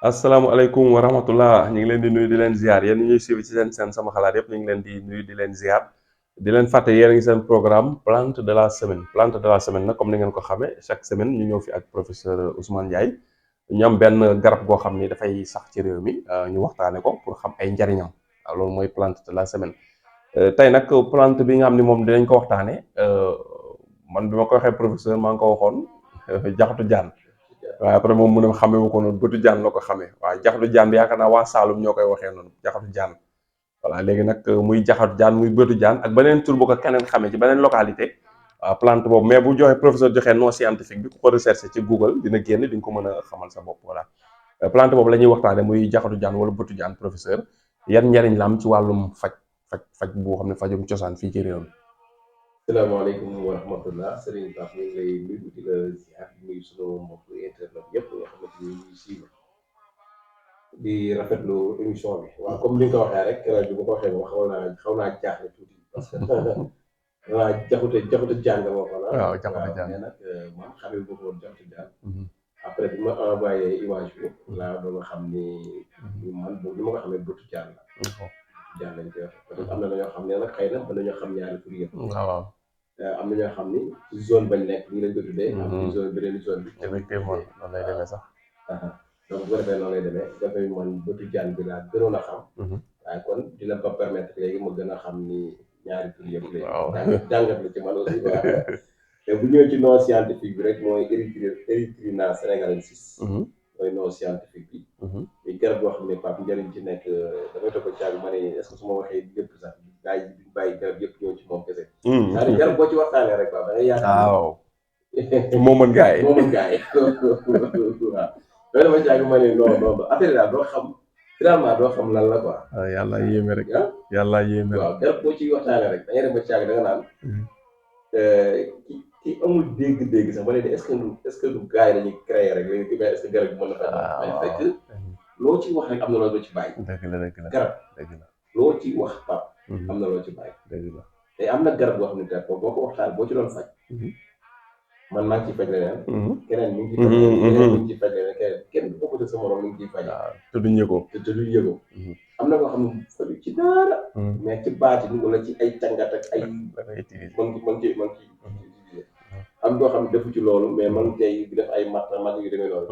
asalaamaaleykum wa rahmatullah ñu ngi leen di nuyu di leen ziar yéen ñuy suivre ci seen sama xalaat yëpp ñu ngi leen di nuyu di leen ziar di leen fàtte yéen a ngi seen programme plante de la semaine plante de la semaine nag comme ni ngeen ko xamee chaque semaine ñu ñëw fi ak professeur Ousmane Ndiaye ñu am benn garab goo xam ni dafay sax ci réew mi ñu waxtaane ko pour xam ay njariñam waaw loolu mooy plante de la semaine tey nag plante bi nga xam ni moom dinañ ko waxtaane man bi ma ko waxee professeur maa ngi ko waxoon jaxatu jaan waaye après moom mu ne xamee wu ko noonu bëtu jaan la ko xamee waaye jaxatu jaan bi yaakaar naa waa Saalum ñoo koy waxee noonu jaxatu jaan voilà léegi nag muy jaxatu jaan muy bëtu jaan ak beneen tur bu ko keneen xamee ci beneen localité waaw plante boobu mais bu joxee professeur joxee nom scientifique bi ku ko recherché ci Google dina génn di nga ko mën a xamal sa bopp voilà plante boobu la ñuy waxtaane muy jaxatu jaan wala bëtu jaan professeur yan njariñ la am ci wàllum faj boo xam ne fajum cosaan fii ci réew mi. salaamaaleykum wa rahmatullah Serigne Pape ñu ngi lay nuyu di la ziar di nuyu sunu mbokk internet yëpp nga xamante ni ñuy suivre di rafetlu émission bi waaw comme ni nga ko waxee rek bi ma ko waxee moom xaw naa jaaxle tuuti parce que waa jaxute jàng moo ko la waaw jaxatu jaan mais nag man xamee bu ko woon jaxute jaan après bi ma envoyé image bi laa doon xam ni man boobu li ma ko xamee bëtu jaan la jaan lañ koy wax peut-être am na ñoo xam ne nag xëy na mën nañoo xam ñaari tur yëpp waaw am na ñoo xam ni ci zone bañ nekk nii lañ ko tuddee. am ci zone beneen zone bi. effectivement noonu lay demee sax. donc bu ko defee noonu lay demee dafay man bëtu jaan bi laa gënoon a xam. waaye kon dina ko permettre léegi ma gën a xam ni ñaari tur yëpp léegi. waaw jàngat la ci man aussi quoi. te bu ñëwee ci nom scientifique bi rek mooy Erythrina senegalensis. mooy nom scientifique bi. muy garab boo xam ne Pape njëriñ ci nekk damay toog a caag ma ne est-ce que su ma waxee lépp sax gars yi duñ bàyyi garab yëpp ñëw ci moom kese. c'est-à-dire garab boo ci waxtaanee rek waaw da ngay yaakaar. waaw moo mën gars yi moo mën gars yi waaw. loolu dama caag ma ne non affaire daal doo xam finalement doo xam lan la quoi. waaw yàlla yéeme rek. ah yàlla yéeme rek. waaw garab boo ciy waxtaanee rek da ngay dem ba caag da nga naan. ki amul dégg-dégg sax ba léegi est-ce que du gars yi dañuy créer rek léegi mais est-ce que garab bi mën na fa. mais fekk loo ci wax rek am na loo ci bàyyi. dëgg la dëgg la garab dëgg la. loo ci wax Pape. am na loo ci bàyyi. dëgg la. te am na garab boo xam ne tey boo ko waxtaan boo ci doon faj. man maa ngi ciy faj leneen. keneen mi ngi ciy faj leneen. keneen mi ngi ciy faj leneen kenn du bokkut ak sa morom mi ngi ciy faj. waaw te duñ yëgoo. te duñ yëgoo. am na koo xam ne faju ci dara. mais ci baatin wala ci ay càngat ak ay. mën ci am koo xam ne defu ci loolu mais man tey bi def ay mat yu demee noonu.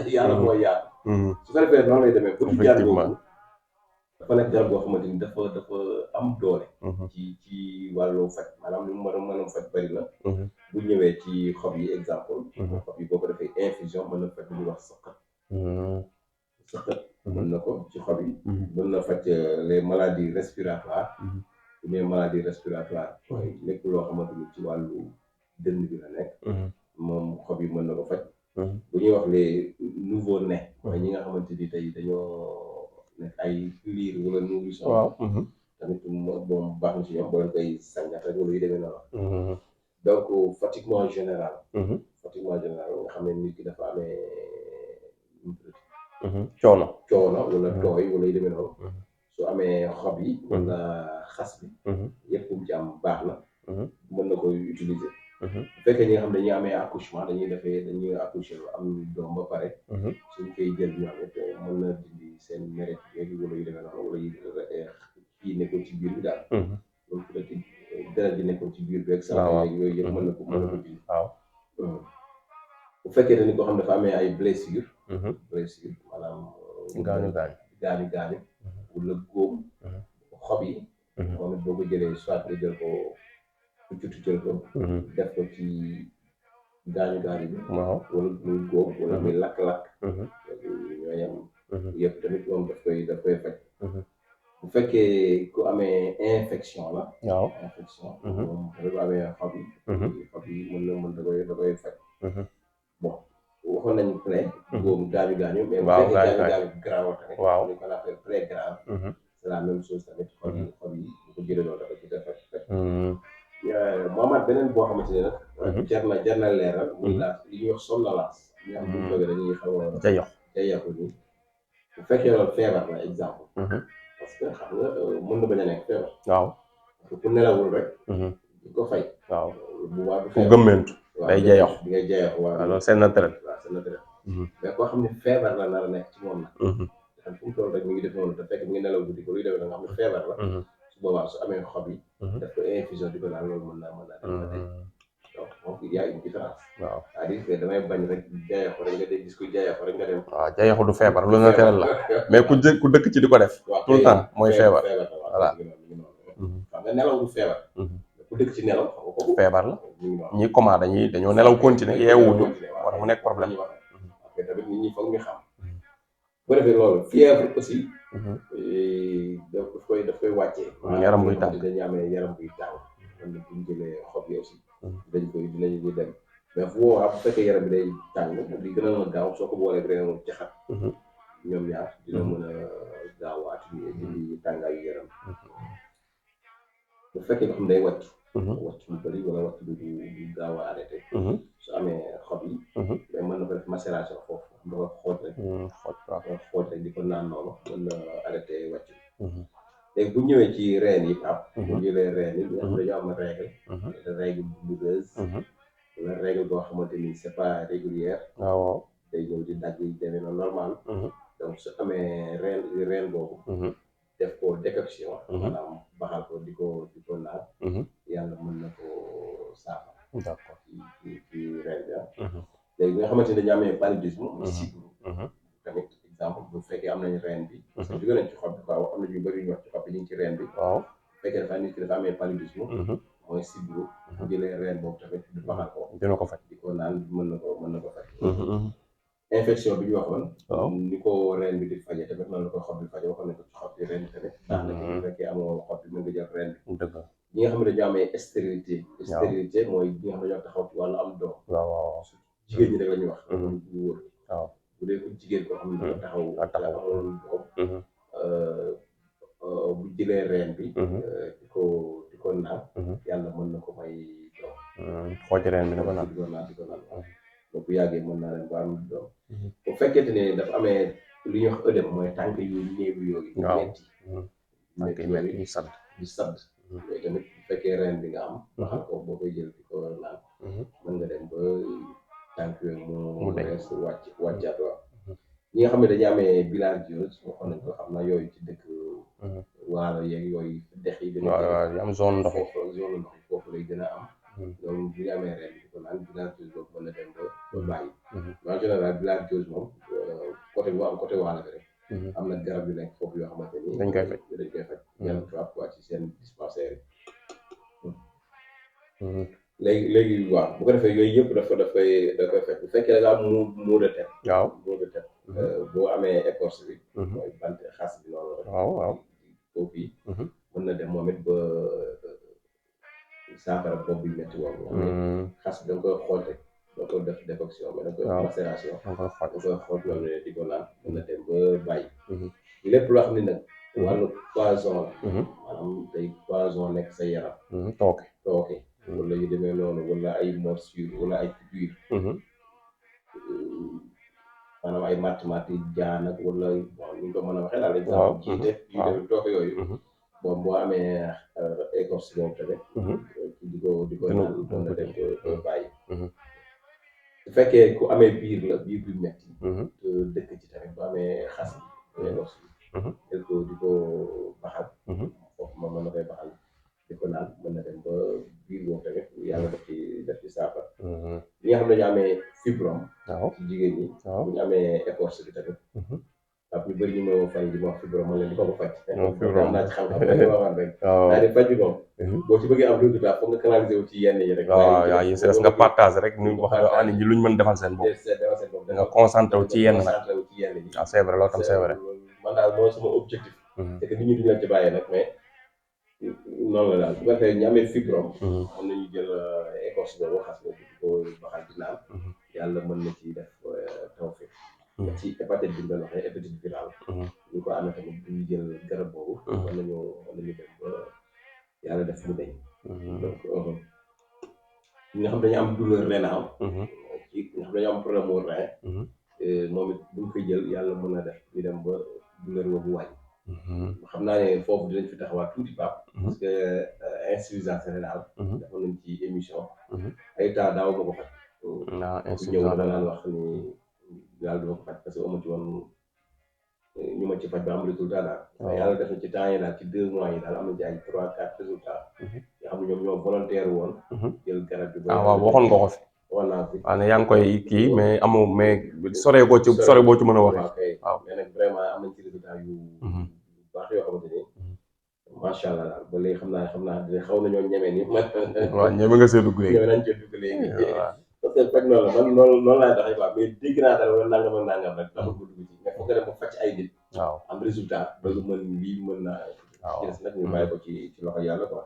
yàlla mooy yaatu. su ko defee noonu lay demee. pour jaar boobu dafa nekk garab boo xamante ni dafa am doole. ci wàllu faj maanaam lu mu mën a faj bari na. bu ñëwee ci xob yi exemple. xob yi boo ko defee infusion mën na faj lu ñuy wax sëqët. sëqët mën na ko ci xob yi. mën na faj les maladies respiratoires. les maladies respiratoires. mooy lépp loo xamante ni ci wàllu dënn bi la nekk. moom xob yi mën na ko faj. bu ñuy wax les nouveau-nés. mooy ñi nga xamante ni tey dañoo nekk ay liir wala nourrisson. waaw. tamit moom baax na si ñoom boo leen koy sàngat rek wala yu demee noonu. donc fatiguement général. fatiguement général nga xam ne nit ki dafa amee. coono wala tooy wala yu demee noonu. su amee xob yi. wala xas bi. yëpp bu ci am baax na. mën na koy utiliser. bu fekkee ñi nga xam ne dañuy amee accouchement dañuy accoucher am doom ba pare. suñ koy jël ñu amit mën na dindi seen meret yooyu wala yu demee noonu wala yi nekkoon ci biir bi daal. donc peut être deret ji nekkoon ci biir bi ak saa yooyu yëpp mën na ko dindi. waaw. bu fekkee ne ni ko xam dafa amee ay blessure maanaam. gaañu. wala góom. xob yi. moom it boo ko jëlee soit nga jël ko. jël ko def ko ci gaañu bi. waaw wala muy góob wala muy lakk-lakk. ñoo yem. yëpp tamit moom daf koy faj. bu fekkee ku amee infection la. waaw infection. moom bu amee xob yi. xob yi mën da koy faj. bon waxoon nañu plaie. góob gaañu. mais bu fekkee gaañu grave tamit. waaw ñu ko appelle plaie grave. c'est la même chose tamit xob yi bu ko jëlee loolu dafa ci def faj. moo amaat beneen boo xamante ne nag. jar na leeral. muy li ñuy wax somnolence. ñi nga xam ne bu ñu dañuy xaw a. jayaxu nii. bu fekkee loolu feebar la exemple. parce que xam nga mën na bañ a nekk feebar. waaw. parce que ku nelawul rek. di ko fay. waaw bu baax du fu gëmmentu. day jayaxu di ngay jayaxu waaw. loolu c'est naturel. waaw c'est naturel mais koo xam ne feebar la nar a nekk ci moom nag xam fu mu toll rek mi ngi def noonu te fekk mi ngi nelaw guddi ko luy demee da nga xam ne feebar la su boobaa su amee xob yi def ko infusion di ko naan loolu mën naa dem ba tey donc moom il y a une différence waaw c'est-à-dire que damay bañ rek jaayee ko rek nga dégg gis ko jaayee ko rek nga dem waaw jayaxu du feebar lu naturel la mais ku dëkk ci di ko def tout le temps mooy feebar voilà xam nga nelaw du feebar ku dëkk ci nelaw xam nga kooku feebar la mi ngi noonu ñi commande dañoo nelaw continuer yeewuñu war mu nekk problème parce que tamit nit ñi foog ñu xam bu defee loolu fièvre aussi daf koy wàccee yaram buy tàng dañu amee yaram buy tàng man bu ñu jëlee xob yi aussi dinañu dem mais fu boobaa bu fekkee yaram bi day tàng li gën a mën a gaaw soo ko boolee rek moom jaxat ñoom ñaar dina mën a gaaw a atténuer di tàngaayu yaram bu fekkee nga xam day wàcc lu bëri wala wàcc du gaaw a arrêté su amee xob yi mais mën na ko def macération foofu da ko xooj rek di ko naan noonu mën na arrêté wàcc léegi bu ñëwee ci reen yi Pape bu jëlee reen yi nga xam dañoo am règle douloureuse wala règle boo xamante ni c'est pas régulière waaw day ñëw di dagg yi demee na normal donc su amee reen boobu def ko décoction maanaam baxal ko di ko naan yàlla mën na ko saafara d'accord ci reen bi léegi nga xamante ni dañu amee paludisme sibbiru tamit exemple bu fekkee am nañu reen bi parce que jóge nañ ci xob bi quoi am na ñu bëri ñu wax ci xob bi ñu ngi ci reen bi waaw bu fekkee dafa nit ki dafa amee paludisme mooy sibbiru bu jëlee reen boobu tamit du baxal ko dina ko faj di ko naan mën na ko faj infection bi ñu waxoon ni ko reen bi di faje tamit noonu la ko xob bi faje waxoon nañ ko ci xob bi reen bi tamit baax na bu fekkee amoo xob bi mën nga jël reen bi dëgg ñi nga xam ne dañoo amee stérilité mooy ñi nga xam ne dañoo taxaw ci wàllu am doom waaw jigéen ñi rek la ñuy wax bu wóor waaw bu dee ko jigéen koo xam ne dafa taxaw amul doom bu jëlee reen bi di ko naan yàlla mën na ko may doom xooj reen bi di ko naan bu yàggee mën naa leen ba am doom bu fekkente ne dafa amee li ñuy wax œdème mooy tànk yu néew yooyu metti yu sadd yooyu tamit bu fekkee reen bi nga am waxal ko boo koy jël di ko naan mën nga dem ba tànk yooyu mu rees wàccaat waaw ñi nga xam ne dañu amee bilharziose waxoon nañ ko xam naa yooyu ci dëkk waalo yeeg yooyu dex yi gën a am zone ndox yi foofu lay gën a am donc bu ñu amee reen di ko naan bilharziose boobu mën na dem ba bàyyi en général bilharziose moom côté bu am côté waalo bi rek am na garab yu nekk foofu yoo xamante ni dañ koy faj garab tubaab quoi ci seen dispensaire léegi waaw bu ko defee yooyu yëpp da koy faj bu fekkee da nga am maux de tête boo amee écorce bi mooy bant xas bi noonu rek waaw foofu yi mën na dem moom it ba saafara bopp bi métti boobu xas bi da nga koy xool rek doo ko def décoction mais da nga koy macération da nga koy xool loolu di ko naan mën na dem ba bàyyi lépp loo xam ne nag wàllu poison la maanaam day poison nekk sa yaram tooke wala yu demee noonu wala ay morsure wala ay piqûre maanaam ay matt yi jaan ak wala bon ñu ko mën a waxee daal exemple jiite yu demee tooke yooyu bon boo amee écorce boobu tamit di ko naan mën na dem ba bàyyi su fekkee ku amee biir bi metti dëkk ci tamit bu amee xas bi écorce bi di ko baxal foofu moom mën na koy baxal di ko naan mën na dem ba biir boobu tamit yàlla def ci saafara ñi nga xam ne dañu amee fibrome ci jigéen ñi bu ñu amee écorce bi tamit ak ñu bëri ñu ma fay di ma wax fibrome man leen di ko faj am naa ci xam-xam dañu waxoon rek daa di faj bi moom boo ci bëggee am résultat foog nga canaliser wu ci yenn yi rek waaw yi si des nga partage rek ñu wax nit ñi luñ mën defal seen bopp nga concentré wu ci yenn nag waaw c'est vrai loolu tam c'est vrai man daal mooy sama objectif c'est que nit ñi duñu leen ci bàyyee nag mais noonu la daal bu ko defee ñu amee fibrome mën nañu jël écorce boobu xas boobu di ko baxal di naan yàlla mën na ci def tawfeex ci hépatite bi ñu doon waxee hépatite virale ñu ko amee tamit bu ñu jël garab boobu mën nañu dem ba yàlla def mu deñ donc ñi nga xam dañu am douleur rénale ci nga xam dañu am problème mu rein moom it bu ñu koy jël yàlla mën na def ñu dem ba douleur boobu wàññi xam naa ne foofu dinañ fi taxawaat tuuti Pape parce que insuffisance rénale dafa nañ ci émission ay temps daaw ma ko faj insuffisance dama naan wax ni yàlla duma ko faj parce que amu ci woon ñu ma ci faj ba am résultat daal. waaw yàlla def na ci temps yi daal ci 2 mois yi daal am na ci ay 3-4 résultats. yoo xam ne ñoom ñoo volontaire woon. jël garab bi ba. waaw waxoon nga ko fi. waxoon naa fi waaw ne yaa ngi koy kii mais amoo mais sore boo ci mën a waxee. waaw mais nag vraiment am nañ ci résultat yu baax yoo xamante ni macha allah daal ba léegi xam naa dina xaw nañoo ñeme ni man. waaw ñeme nga see dugg léegi. ñeme nañ cee dugg léegi. parce que fekk noonu la man noonu laay taxee quoi mais dégg naa dara wala nangam ak nangam rek taxul ko dugg ci mais foog nga dem ba faj ay nit. waaw am résultat ba lu mën lii mën naa. waaw ci nag ñu bàyyi ko ci loxo yàlla quoi.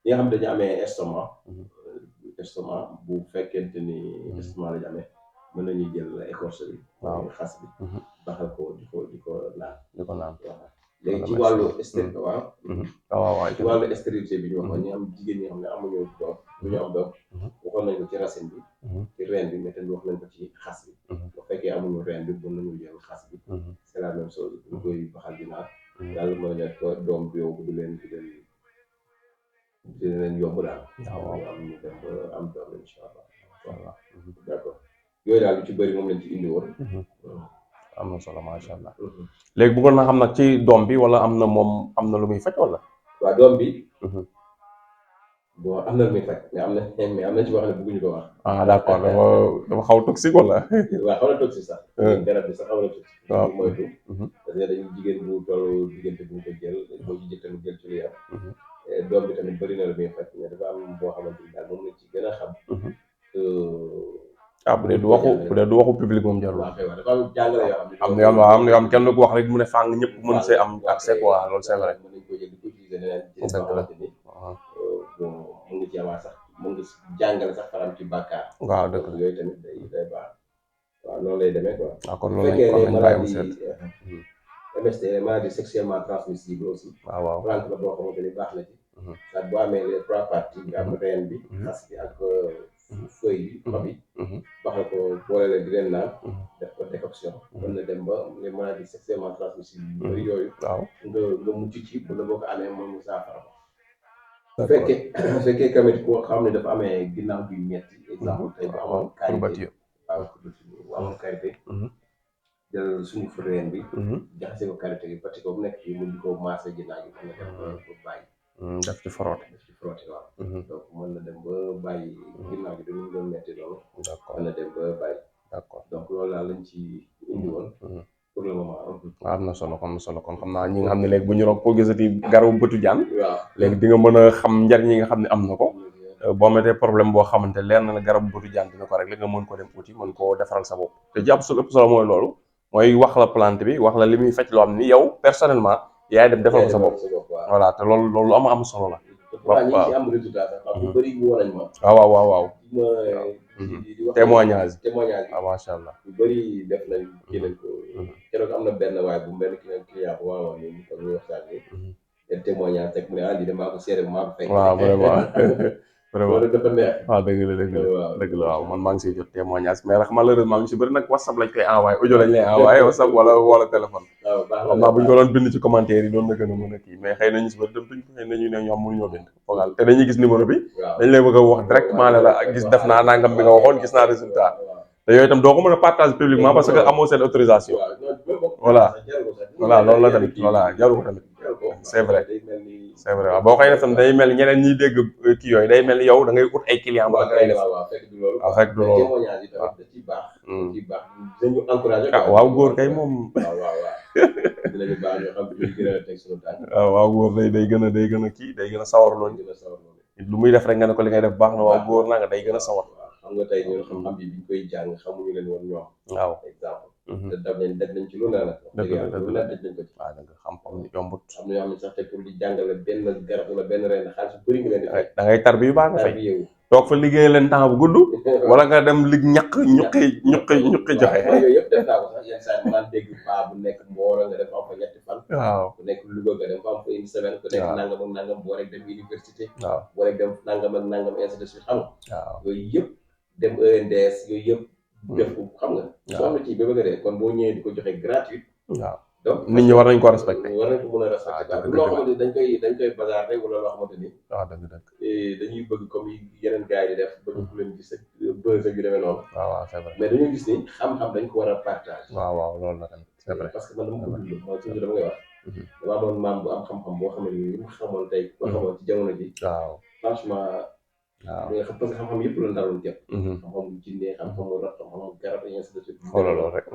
ñi nga xam dañu amee estomac bu fekkente ni estomac lañu amee mën nañu jël écorce bi. waaw xas bi. baxal ko di ko naan. waaw léegi ci wàllu stérilité ci wàllu stérilité bi ñu waxoon ñu am jigéen ñi xam ne amuñu doom du ñu am doom waxoon nañ ko ci racine bi ci reen bi mais tamit wax nañ ko ci xas bi bu fekkee amuñu reen bi mën nañu jël xas bi c'est la même chose ñu koy baxal di naan yàlla mooy nekk doom bi yow du leen yomb daal waaw am ñu dem ba am doom incha allah voilà d'accord yooyu daal lu ci bëri moom lañ ci indi woon am na solo macha allah. léegi bëggoon naa xam nag ci doom bi wala am na lu muy faj wala. waaw doom bi. bon am na lu muy faj mais am na ci wax ne bëgguñu ko wax. ah d'accord dafa xaw toxique wala. waaw xaw na toxique sax. garab bi sax xaw na toxique. waaw moytu. parce que dañuy jigéen bu toll diggante bu ñu ko jël boo ci jël tamit jël ci lu yam. doom bi tamit bëri na lu muy faj mais dafa am boo xamante ni daal moom la ci gën a xam. bu dee du waxu public moom jarul. waaw dafa am jàngale yoo xam ne. am na yoo xam kenn du ko wax rek mu ne fàng ñëpp mën see am accès quoi loolu c'est vrai. mën nañu ko jël di ko utiliser leneen ci xamante ni bon mën nga ci amaat sax mën nga jàngale sax faram ci bàkkaar. waaw dëgg la yooyu tamit day baax waaw noonu lay demee quoi. waaw kon loolu lañ bàyyi mu seet. MST maladie sexuellement transmissible aussi. waaw plante la boo xamante ni baax na ci. ndax boo amee les 3 parties nga am reen bi. xas bi ak feuille bi xob yi. baxal ko boole la di leen naan. def ko décoction. mën na dem ba les maladies sexuellement transmissibles yu bëri yooyu. waaw nga mucc ci bu la boo ko amee moom mu saafara ko. bu fekkee tamit koo xam ne dafa amee ginnaaw bi metti exemple tey bu amoon karité waaw bu amoon karité jël suñu reen bi jaxase ko karité bi bati ko bu nekk fii mun di ko maase ginnaaw gi mën na dem ba bàyyi def ci frotté waaw donc mën na dem ba bàyyi ginnaaw gi dañu doon metti loolu d'accord mën na dem ba bàyyi d'accord donc loolu daal lañ ci indi woon pour le moment. am na solo kon xam naa ñi nga xam ne léegi bu ñu roog koo gisati garabu bëtu jaan. waaw léegi di nga mën a xam njariñ yi nga xam ne am na ko. boo metee problème boo xamante leer na la garabu bëtu jaan dina ko régler nga mën ko dem uti mën koo defaral sa bopp. te jàpp su ëpp solo mooy loolu mooy wax la plante bi wax la li muy faj loo xam ni yow personnellement yaay dem defal ko sa bopp. voilà te loolu am solo la. waaw ñi ci am résultat sax xam nga bëri woo nañ ma. waaw. témoignage bi macha allah. yu bëri def nañ kii nañ ko keroog am na benn waay bu mel ni client bu waaw ni ñu ko ñuy waxtaanee den témoignage teg mu ne lii de maa ko seede maa ko fekk waaw vraiment loolu dafa neex waaw dëgg la waaw man maa ngi siy jot témoignage mais nag malheureusement ñu si bëri nag WhatsApp lañ koy envoyé audio lañ lay envoyé WhatsApp wala téléphone xam naa bu ñu ko doon bind ci commentaire yi doon na gën a mën a kii mais xëy na ñu si bëri dem duñ xëy na ñu ne ñoom mënuñoo bind foogal te dañuy gis numéro bi dañ lay bëgg a wax directement ne la gis def naa nangam bi nga waxoon gis naa résultat te yooyu itam doo ko mën a partager publiquement parce que amoo seen autorisation voilà loolu la tamit voilà jaru ko tamit c'est vrai waaw boo koy def tam day mel ñeneen ñiy dégg kii yooyu day mel ni yow da ngay ut ay client ba ngay def fekk du loolu waaw góor kay moom waaw góor day gën a kii day gën a sawar loolu lu muy def rek nga ne ko li ngay def baax na waaw góor naa nga day gën a sawar xam nga tey ñun xam-xam bi biñ koy jàng xamuñu leen woon ñoom waaw exemple te def nañ ci lu ne nag dëgg yàlla lu ne daj nañ ko ci waaw dëgg xam-xam yombut am na yoo xam ne sax te pour di jàngale benn garab wala benn reen xaalis bu bëri nga leen di fay da ngay tar bi yu baax nga fay yeewu toog fa liggéey leen temps bu gudd wala nga dem lig ñuqi joxe yooyu yëpp def naa ko sax yenn saa yi ma naan dégg paa bu nekk Mboro nga dem am fa 3 fan waaw ku nekk Louga nga dem fa am fa une semaine ku nekk nangam ak nangam boo rek dem université waaw boo rek dem nangam ak nangam ainsi de suite xam nga waaw yooyu yëpp dem ENDS yooyu yëpp def ko xam nga soo am na ci ba bëgg a dee kon boo ñëwee di ko joxe gratuite waaw donc nit ñi war nañ ko respecté. war nañ ko mën a respecté dëgg loo xamante ni dañ koy bazar rek wala loo xamante ni waaw dëgg dañuy bëgg comme yeneen gars yi di def bëgg ku leen gis ak buzz ak yu demee noonu. waaw c'est vrai mais dañoo gis ni xam-xam dañ ko war a partage. waaw loolu la tamit c'est vrai parce que man dama ko dund mooy toujours dama koy wax. dama doon maam bu am xam-xam boo xam ne ni mu xamoon tey boo xamoon ci jamono ji. waaw franchement. waaw parce que xam-xam yëpp la ndaloon jëpp. xam-xamu jinne xam-xamu rab xam-xamu garab yi ainsi de suite. xoolal loolu rek.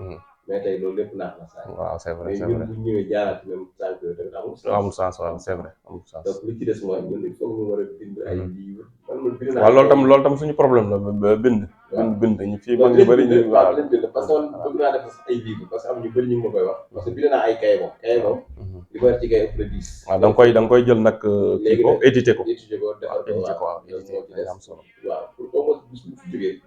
mais tey loolu lépp naax na saa. waaw c'est vrai mais c'est ñun vrai bu ñëwee jaaraat même sànq tamit amul sens waaw c'est vrai amul sens. donc li ci des mooy ñun il faut ñu war a bind ay livres. man bind naa waaw loolu tam suñu problème la bind. bind ñu fii mag ñu bëri ñu waaw leen bind parce que man bëgg naa def ay livres parce que am ñu bëri ñu ngi ma koy wax parce que bind naa ay kaye moom li ma ci kaye ëpp la 10. waaw da nga koy jël nag kii ko édité ko defar ko waaw édité am solo waaw pour au moins bis bu fi jógee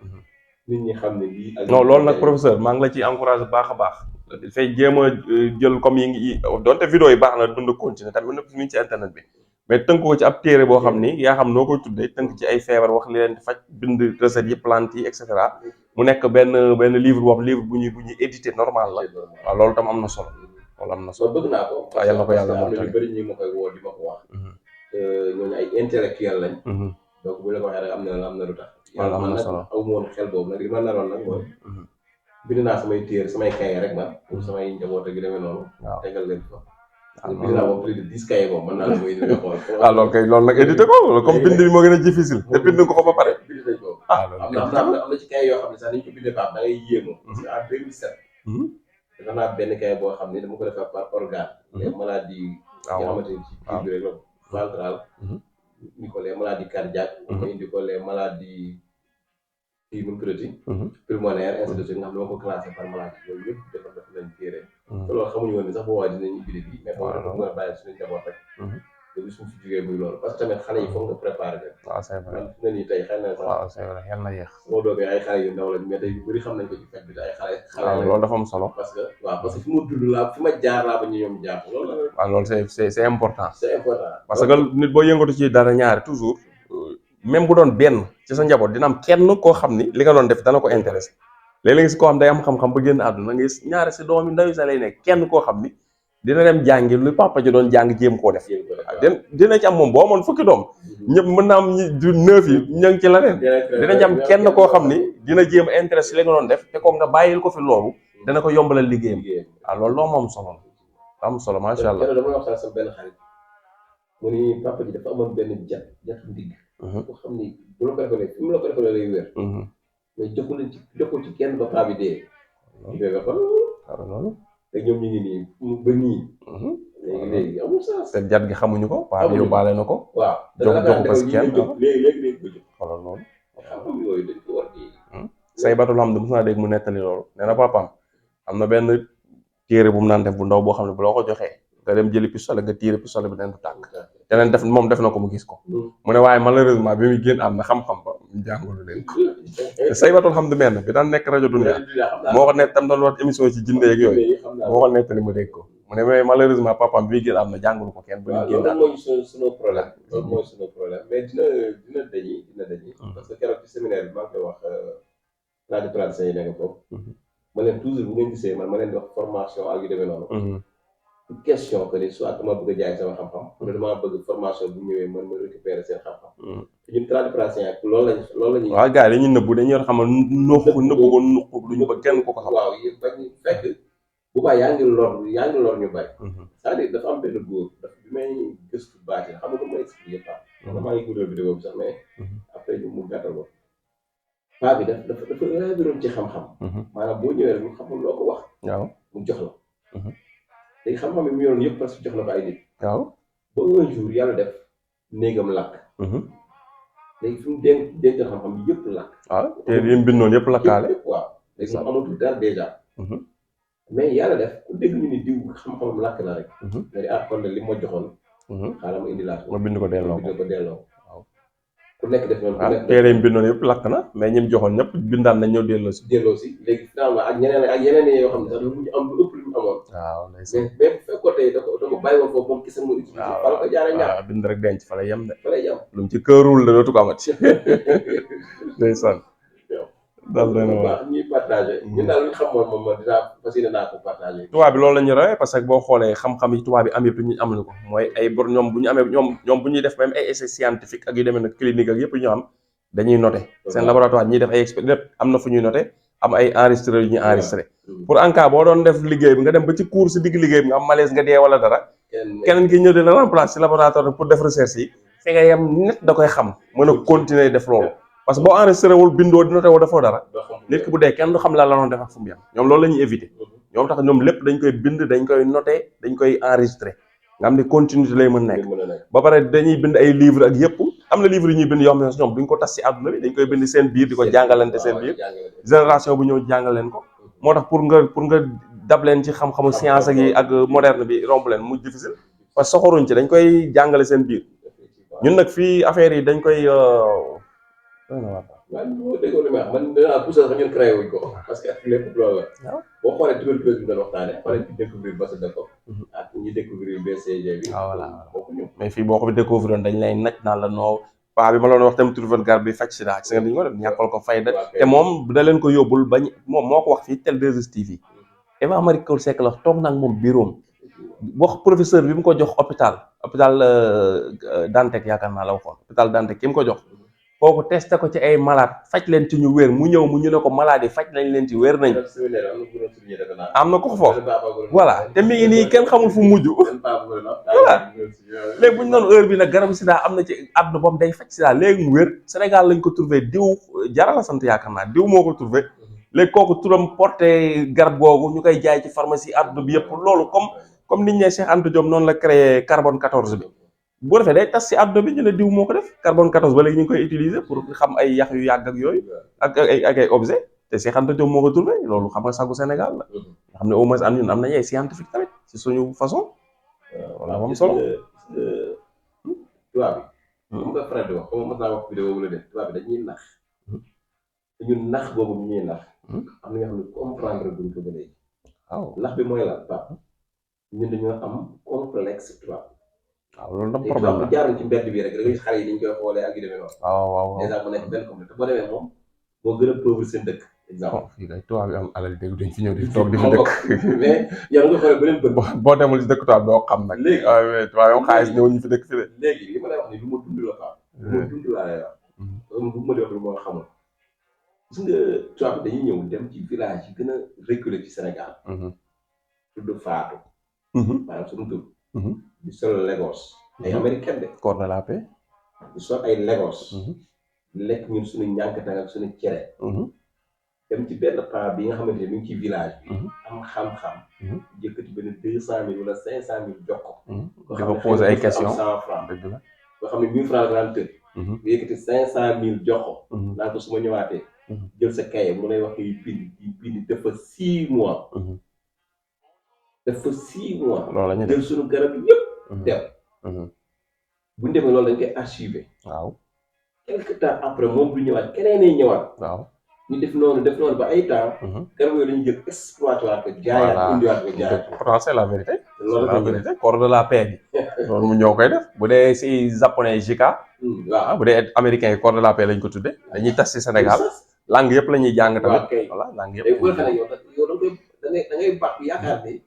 nit ñi xam ne lii ak non loolu nag professeur maa ngi la ciy encouragé baax a baax dafay jéem a jël comme yi ngi donte vidéo yi baax na dund continuer tamit na mi ngi ci internet bi mais tënk ko ci ab téere boo xam ni yaa xam noo koy tuddee tënk ci ay feebar wax li leen di faj bind recettes yi plante yi et cetera mu nekk benn livre boobu livre bu ñuy édité normal la waaw loolu tam am na solo loolu am na solo bëgg naa ko waaw yal na ko yàlla am na ñu bëri ñi ma koy woo di ma ko wax ñooñu ay intellectuel lañ donc bu la ko waxee rek am na lu tax waaw am na solo aw ma woon xel boobu nag li ma naroon nag mooy bind naa samay téere samay kaye rek man pour samay njaboot ak yu demee noonu tegal leen fa bind naa moom plus de 10 kaye moom mën naa la koy indi nga xool loolu kay loolu nag édité ko comme bind bi moo gën a difficile te bind ko ba pare bind nañ ko loolu am na ci kaye yoo xam ne sax niñ ko bindee Pape da ngay yéemu parce que en 2007 dafa naa benn kaye boo xam ne dama ko defar par organe les maladies nga xamante ni ci kii bi rek la ventral indi ko les maladies cardiaques indi ko les maladies kii nu mu tuddati pulmonaire ainsi de suite nga xam ne dama ko classé par maladie yooyu yëpp dafa def lañ téere te loolu xamuñu woon ni sax boo waa dinañu bidi bi mais boo dafa mën a bàyyi suñu njaboot rek te bi suñu fi jógee muy loolu parce que tamit xale yi foog nga préparé leen waaw c'est vrai man fi na nii tey xëy na sax waaw c'est vrai yal na yéex moo doogee ay xale yu ndaw lañ mais tey yu bëri xam nañ ko ci fekk bi te ay xale loolu dafa am solo parce que fi ma dund laa fi ma jaar laa ba ñu ñoom jaar loolu la waaw loolu c'est important c'est important parce que nit boo yëngatu ci dara ñaari toujours même bu doon benn ci sa njaboot dina am kenn koo xam ni li nga doon def dana ko intéressé léeg-léeg nga si koo xam day am xam-xam ba génn àdduna nga gis ñaari si doom yi ndaw sa lay nekk kenn koo xam ni dina dem jàngi lu papa ji doon jàng jéem koo def dina ci am moom boo amoon fukki doom ñëpp mën na am ñi du 9 yi ña ngi ci leneen dina ci am kenn koo xam ni dina jéem intéressé li nga doon def te ko nga bàyyil ko fi loolu dana ko yombalal liggéeyam loolu loo moom solo am solo macha allah dama waxtaan sama benn xarit mu ni papa ji dafa amoon benn jat ndigg boo xam ni bu la ko defalee fi mu la ko defalee lay wér mais jokkul ci kenn ba paa bi dee nga xool loolu te ñoom ñu ngi nii ba nii léegi amul sens te jat gi xamuñu ko paa bi yóbbaale na ko waaw jox ko si kenn léegi ko jóg xoolal loolu xam-xam yooyu dañ ko war di say batul xam ne mos naa dégg mu nettali loolu nee na papaam am na benn téere bu mu naan def bu ndaw boo xam ne bu la ko joxee nga dem jëli pistolet nga tiire pistolet bi neen du tàkk teneen def moom def na ko mu gis ko mu ne waaye malheureusement bi muy génn am na xam-xam ba jàngalu leen ko te say batul xam ne mel bi daan nekk rajo Dunia moo ko net tam doon wax émission ci jinde yeeg yooyu moo ko nettali mu dégg ko mu ne mais malheureusement papaam bi muy génn am na jàngalu ko kenn ba ñu génn loolu mooy suñu problème loolu mooy suñu problème mais dina dañi parce que keroog ci séminaire bi maa ngi koy wax radio praticien yi nekk foofu ma leen toujours bu ngeen gisee man ma leen di wax formation ak yu demee noonu question que ni soit dama bëgg a jaay sama xam-xam wala dama bëgg formation bu ñëwee man ma récupérer seen xam-xam te ñun tradipraticien ak loolu la ñuy waaw gars yi dañuy nëbbu dañuy xamal nëbb ko nuq duñu ba kenn ko xam waaw yi bañ fekk bu baax yaa ngi lor ñu bari c'est-à-dire dafa am benn góor dafa bi may gëstu baax xam nga ma expliqué pas maa ngi guddal vidéo bi sax mais après ñu mu gàttal ko paa bi dafa réviroon ci xam-xam maanaam boo ñëwee rek mu xamul loo ko wax waaw mu jox la léegi xam-xam yi mu yoroon yëpp parce que jox na ko ay nit waaw ba un jour yàlla def néegam lakk léegi fi mu denc xam-xam bi yëpp lakk waaw te yi mu bindoon yëpp lakkaale waaw léegi mu amatul dara déjà mais yàlla def ku dégg ñu ni diw xam-xamam lakk na rek nga di kon li ma joxoon xaaral ma indi laat ma bind ko delloo waaw ku nekk def noonu ku nekk téere yi mu bindoon yëpp lakk na mais ñi mu joxoon ñëpp bindaan nañ ñëw delloo si léegi finalement ak yeneen yoo xam ne sax lu mujj am lu ëpp lu mu amoon waaw mais bu fekkoon tey da ko bàyyi woon foofu moom kese mu utilisé fa la ko jaaree ñaar bind rek denc fa lay yem de fa lay yem lu mu ci këruwul la dootu ko amati ndeysaan dal dana baax ñuy partagé. ñun daal lu ñu xam moom dinaa fas yéene naa ko partagé. tubaab bi loolu la ñu rawee parce que boo xoolee xam-xam yi tubaab bi am yëpp ñu amuñu ko mooy ay bor ñoom bu ñu amee ñoom bu ñuy def même ay essais scientifique ak yu demee nag clinique ak yëpp ñu am dañuy noté seen laboratoire ñuy def ay expérience am na fu ñuy noté am ay enregistreur yu ñuy enregistré pour en cas boo doon def liggéey bi nga dem ba ci cours si digg liggéey bi nga am malaise nga dee wala dara keneen ki ñëw di la remplacer si laboratoire pour def recherche yi fi nga yem net da koy xam mën a continuer def loolu parce que boo enregistré wul bindoo di noté woo defoo dara nit ki bu dee kenn du xam la doon def ak fu mu yem ñoom loolu la ñuy éviter ñoom tax ñoom lépp dañ koy bind dañ koy noté dañ koy enregistré nga xam ne continuité lay mën nekk ba pare dañuy bind ay livre ak yëpp am na livre yu ñuy bind yoo xam ne ñoom duñ ko tas ci àdduna bi dañ koy bind seen biir di ko jàngalante seen biir génération bu ñëw jàngal leen ko moo tax pour nga dab leen ci xam-xamu science yi ak moderne bi romb leen mu difficile parce que soxoruñ ci dañ koy jàngale seen biir ñun nag fii affaire yi dañ koy waaw déggoo li may wax man danaa poussé sax ñun créé wuñ ko parce que lépp loolu la. boo xoolee tuberculose bi doon waxtaanee xoolee ci découvrir ba sa dëkk ak ñi découvrir BCG bi. voilà mais fii boo ko découvrir dañ lay naj naan la noo paa bi ma loon wax tamit trouver garab bi faj sida gis nga dañu ko def ñàkkal ko fayda te moom da leen ko yóbbul bañ moom moo ko wax fii tel 2STV Eva Marie Coll Seck la toog nag moom bureau wax professeur bi mu ko jox hôpital Dantec yaakaar naa la waxoon hôpital Dantec ki mu ko jox kooku testé ko ci ay malade faj leen ci ñu wér mu ñëw mu ñu ne ko malade yi faj nañ leen ci wér nañ am na ko foofu voilà te mi ngi nii kenn xamul fu mujj voilà léegi bu ñu doon heure bi nag garabu sida am na ci àdduna boobu day faj sida léegi mu wér Sénégal lañ ko trouvé diw jarala sant yaakaar naa diw moo ko trouvé léegi kooku turam porté garab googu ñu koy jaay ci pharmacie àdduna bi yëpp loolu comme niñ ne Cheikh Anta Diop noonu la créé carbone 14 bi bu defee day tas si àdduna bi ñu ne diw moo ko def carbone 14 ba léegi ñu ngi koy utiliser pour xam ay yax yu yàgg ak yooyu ak ay objet te Cheikh Anta Diop moo ko trouvé loolu xam nga sagu Sénégal la nga xam ne au moins am ñun am nañu ay scientifique tamit si suñu façon voilà moom solo tubaab bi mu nga faral di wax comme mos naa wax vidéo bu la def tubaab bi dañuy nax te ñun nax boobu bu ñuy nax am na nga xam ne comprendre buñ ko ba léegi waaw nax bi mooy la ñun dañoo am complexe tubaab waaw loolu nag problème la jaaroon ci mbedd bi rek da ngay xale yi dañ koy xoolee ak yu demee noonu. waaw dèjà mu nekk benn complexe te boo demee moom moo gën a pauvre seen dëkk. exemple fii kay tubaab bi am alal dégg dañ fi ñëw di toog di fi dëkk. mais yow nga xoolee ba leen bëgg. boo demul ci dëkk tubaab doo xam nag. léegi waaw tubaab yow xaalis ñëw ñu fi dëkk fi de. léegi li ma lay wax ni lu ma dund la quoi. lu ma dund laa lay wax. bu ma di wax lu ma xamul. gis nga tubaab bi dañuy ñëw dem ci village yi gën a reculé ci Sénégal. tudd Fatou. maanaam suñu tur. di sol Lagos. ay américain de. corps de la paix. di sol ay Lagos. lekk ñun suñu ñànkatang ak suñu cere. dem ci benn paa bi nga xamante ne mi ngi ci village bi. am xam-xam. jëkkati benn 200 000 wala 500 000 jox ko. di ko poser ay questions am 100 francs. dëgg la nga xam ne 1000 francs daan tëdd. bu yëkkati 500 000 jox ko. naan ko su ma ñëwaatee. jël sa kaye mu lay wax yi bind dafa 6 mois. dafa 6 mois. loolu la ñu jël suñu garab yëpp. dem. bu ñu demee loolu dañ koy archivé. waaw. quelque temps après moom du ñëwaat keneen ay ñëwaat. waaw. ñu def noonu ba ay temps. garab yooyu dañuy jël exploité waat ko jaayaat indiwaat ko jaayaat. pourtant c'est la vérité. loolu c'est la vérité corps de la paix bi. loolu mu ñëw koy def bu dee si japonais JICA. waaw bu dee américain yi corps de la paix lañ ko tuddee dañuy tas si Sénégal. langue yëpp la ñuy jàng tamit. voilà langue yëpp. léegi bu la yow da ngay baax yaakaar ni.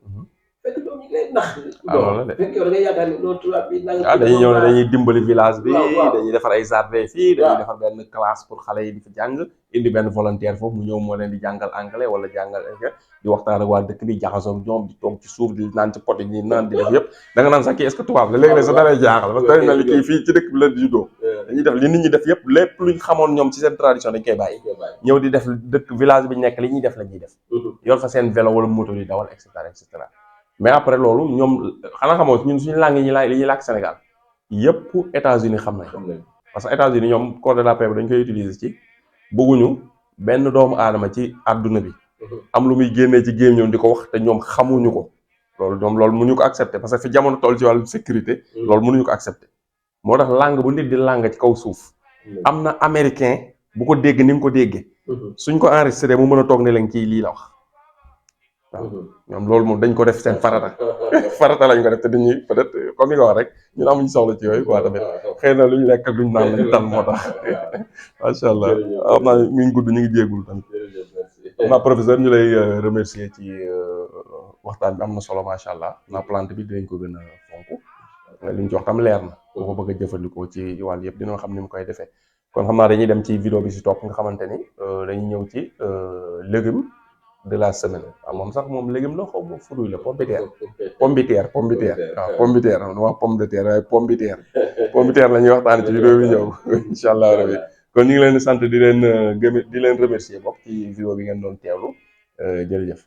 fekk doom ñu lay nax. loolu la fekk yow da ngay yaakaar ni loolu tubaab bi dañuy ñëw ne dañuy dimbali village bi dañuy defar ay jardin fii dañuy defar benn classe pour xale yi di fi jàng indi benn volontaire foofu mu ñëw moo leen di jàngal anglais wala jàngal di waxtaan ak waa dëkk bi jaxasoo ñoom di toog ci suuf di naan ci pot yi ñi naan di def yëpp da nga naan sax kii est-ce que tubaab la léegi-léeg sax dalay jaaxal parce que dañ na li kii fii ci dëkk bi la juddoo dañuy def li nit ñi def yëpp lépp luñ xamoon ñoom ci seen tradition dañ koy bàyyi ñëw di def dëkk village bi nekk li ñuy def la ñuy def yor fa seen vélo wala moto di dawal et cetera mais après loolu ñoom xanaa xamoo ñun suñu langue yi li ñuy làkk Sénégal yëpp États-Unis xam nañ parce que États-Unis ñoom corps de la paix bi dañ koy utiliser ci bëgguñu benn doomu aadama ci àdduna bi am lu muy génnee ci géem ñoom di ko wax te ñoom xamuñu ko loolu mënuñu ko accepter parce que fi jamono toll ci wàllu sécurité loolu mënuñu ko accepter moo tax langue bu nit di langue ci kaw suuf am na américain bu ko dégg ni nga ko déggee suñ ko enregistré mu mën a toog ne leen kii lii la wax waaw ñoom loolu moom dañ ko def seen farata lañ ko def te dañuy peut-être comme ni nga wax rek ñun amuñu soxla ci yooyu quoi tamit xëy na luñ lekk ak luñ naan lañ tal moo tax macha allah xam naa mi ngi gudd ñu ngi jéegul tamit xam naa professeur ñu lay remercier ci waxtaan bi am na solo macha allah naa plante bi dinañ ko gën a fonk li ñu ci wax tam leer na boo ko bëgg a jëfandikoo ci wàll yëpp dina xam ni mu koy defee kon xam naa dañuy dem ci vidéo bi si topp nga xamante ni dañuy ñëw ci légume de la semaine waaw moom sax moom légume la xaw ma fruit la pompiteer waaw pompiteer am wax pomme de terre waaye pompiteer la ñuy waxtaan ci vidéo bi ñëw incha allah rabi kon ñu ngi leen di sant di leen remercier bokk ci vidéo bi ngeen doon teewlu jërëjëf